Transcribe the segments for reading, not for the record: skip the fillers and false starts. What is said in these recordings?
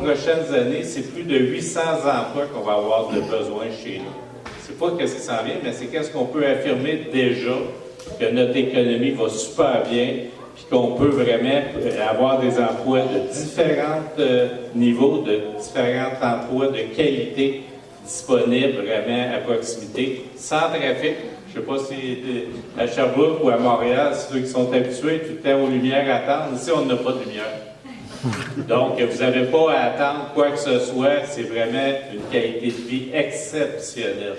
prochaines années, c'est plus de 800 emplois qu'on va avoir de besoin chez nous. C'est pas qu'est-ce qui s'en vient, mais c'est qu'est-ce qu'on peut affirmer déjà que notre économie va super bien, puis qu'on peut vraiment avoir des emplois de différents niveaux, de différents emplois de qualité disponibles vraiment à proximité, sans trafic. Je ne sais pas si à Sherbrooke ou à Montréal, ceux qui sont habitués tout le temps aux lumières attendent. Ici, on n'a pas de lumière. Donc, vous n'avez pas à attendre quoi que ce soit. C'est vraiment une qualité de vie exceptionnelle.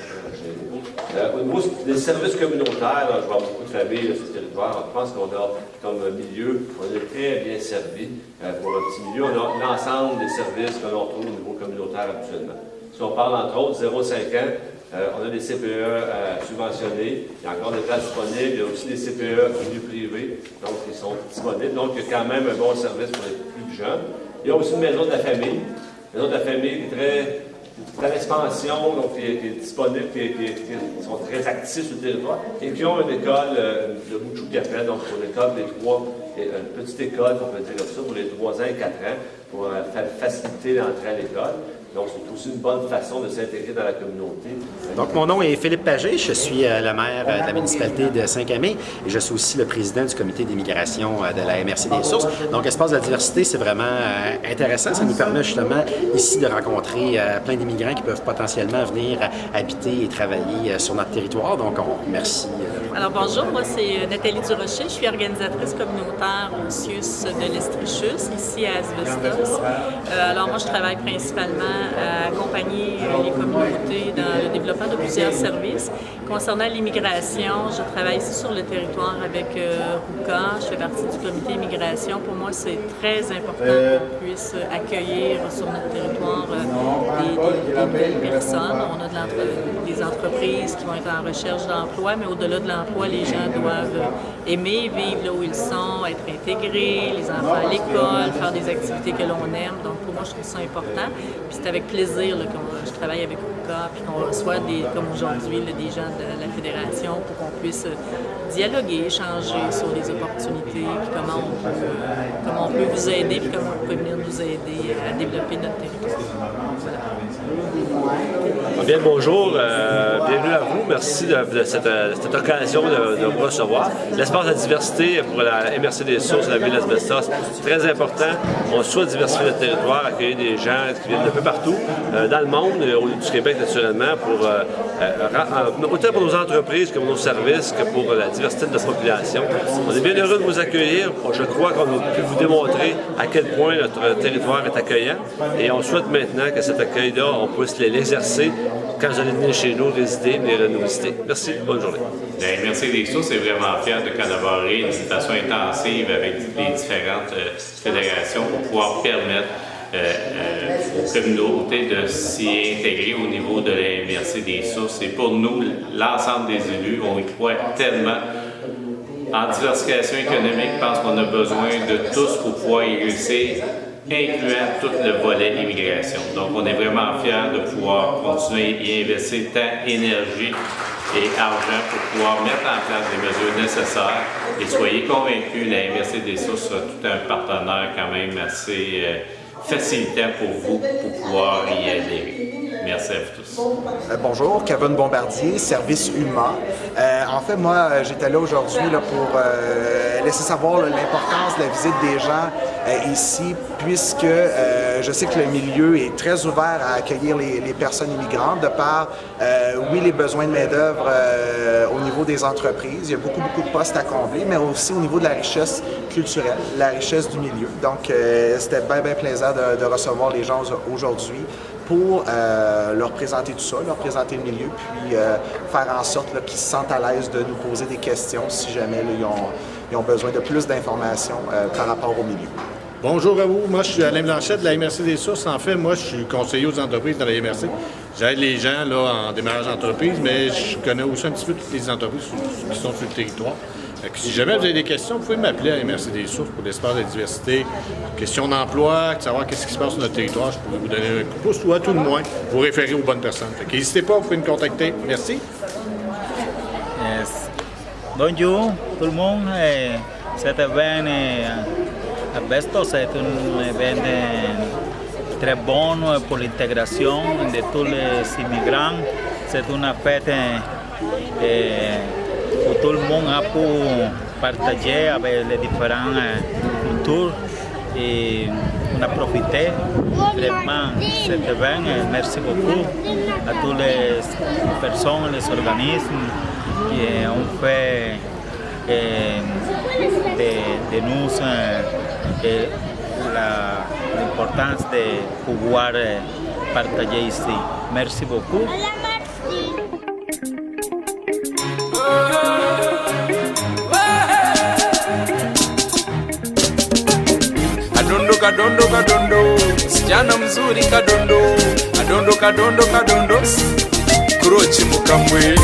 Au niveau des services communautaires, je vois beaucoup de familles sur ce territoire. Je pense qu'on a, comme milieu, on est très bien servi. Pour un petit milieu, on a l'ensemble des services que l'on retrouve au niveau communautaire actuellement. Si on parle entre autres 0,5 ans, on a des CPE subventionnés, il y a encore des places disponibles, il y a aussi des CPE du privé, donc qui sont disponibles. Donc, il y a quand même un bon service pour les plus jeunes. Il y a aussi une maison de la famille. La maison de la famille qui est très en expansion, donc qui est disponible, qui sont très actifs sur le territoire, et qui ont une école de Bouchou-Capel, donc pour l'école des trois, une petite école, on peut dire comme ça, pour les 3 ans et 4 ans, pour faciliter l'entrée à l'école. Donc, c'est aussi une bonne façon de s'intégrer dans la communauté. Donc, mon nom est Philippe Pagé. Je suis le maire de la municipalité de Saint-Camille et je suis aussi le président du comité d'immigration de la MRC des Sources. Donc, Espace de la diversité, c'est vraiment intéressant. Ça nous permet justement ici de rencontrer plein d'immigrants qui peuvent potentiellement venir habiter et travailler sur notre territoire. Donc, merci. Alors, bonjour. Moi, c'est Nathalie Durocher. Je suis organisatrice communautaire au CIUS de l'Estrichus, ici à Asbestos. Alors, moi, je travaille principalement à accompagner les communautés dans le développement de plusieurs services. Concernant l'immigration, je travaille ici sur le territoire avec RUCA. Je fais partie du comité immigration. Pour moi, c'est très important qu'on puisse accueillir sur notre territoire des nouvelles personnes. On a des entreprises qui vont être en recherche d'emploi, mais au-delà de l'emploi, les gens doivent aimer vivre là où ils sont, être intégrés, les enfants à l'école, faire des activités que l'on aime. Donc, pour moi, je trouve ça important. Puis c'est avec plaisir là, que je travaille avec RUCA, puis qu'on reçoit, comme aujourd'hui, des gens de la Fédération pour qu'on puisse dialoguer, échanger sur les opportunités, puis comment on peut vous aider, puis comment on peut venir nous aider à développer notre territoire. Voilà. Bien, bonjour, bienvenue à vous. Merci de cette occasion de vous recevoir. L'espace de la diversité pour la MRC des Sources de la ville d'Asbestos, c'est très important. On souhaite diversifier notre territoire, accueillir des gens qui viennent d'un peu partout dans le monde, du Québec naturellement, autant pour nos entreprises que pour nos services, que pour la diversité de notre population. On est bien heureux de vous accueillir. Je crois qu'on a pu vous démontrer à quel point notre territoire est accueillant et on souhaite maintenant que cet accueil-là, on puisse l'exercer quand vous allez venir chez nous, résider, venir nous visiter. Merci, bonne journée. La MRC des Sources est vraiment fière de collaborer de façon intensive avec les différentes fédérations pour pouvoir permettre aux communautés de s'y intégrer au niveau de la MRC des Sources. Et pour nous, l'ensemble des élus, on y croit tellement. En diversification économique, je pense qu'on a besoin de tous pour pouvoir y réussir, incluant tout le volet immigration. Donc, on est vraiment fiers de pouvoir continuer et investir tant énergie et argent pour pouvoir mettre en place des mesures nécessaires. Et soyez convaincus, la MRC des Sources sera tout un partenaire quand même assez facilitant pour vous pour pouvoir y adhérer. Merci à vous tous. Bonjour, Kevin Bombardier, Service UMA. En fait, moi, j'étais là aujourd'hui pour laisser savoir l'importance de la visite des gens ici, puisque je sais que le milieu est très ouvert à accueillir les personnes immigrantes, de par, oui, les besoins de main-d'œuvre au niveau des entreprises. Il y a beaucoup de postes à combler, mais aussi au niveau de la richesse culturelle, la richesse du milieu. Donc, c'était bien plaisant de recevoir les gens aujourd'hui pour leur présenter tout ça, leur présenter le milieu, puis faire en sorte qu'ils se sentent à l'aise de nous poser des questions si jamais là, ils ont besoin de plus d'informations par rapport au milieu. Bonjour à vous, moi je suis Alain Blanchette de la MRC des Sources. En fait, moi je suis conseiller aux entreprises dans la MRC. J'aide les gens là, en démarrage d'entreprise, mais je connais aussi un petit peu toutes les entreprises qui sont sur le territoire. Si jamais vous avez des questions, vous pouvez m'appeler à la MRC des Sources pour l'espace de la diversité, questions d'emploi, savoir qu'est-ce qui se passe sur notre territoire. Je pourrais vous donner un coup de pouce ou à tout le moins vous référer aux bonnes personnes. N'hésitez pas, vous pouvez me contacter. Merci. Yes. Bonjour tout le monde. Cet événement Asbestos est un événement très bonne pour l'intégration de tous les immigrants. C'est une fête où tout le monde a pu partager avec les différentes cultures et on a profité vraiment de cet événement. Merci beaucoup à toutes les personnes, les organismes qui ont fait de nous l'importance de pouvoir partager ici. Merci beaucoup. Kadondo kadondo kadondo, sijana mzuri kadondo, kadondo kadondo kadondo, kurochi mukambwe.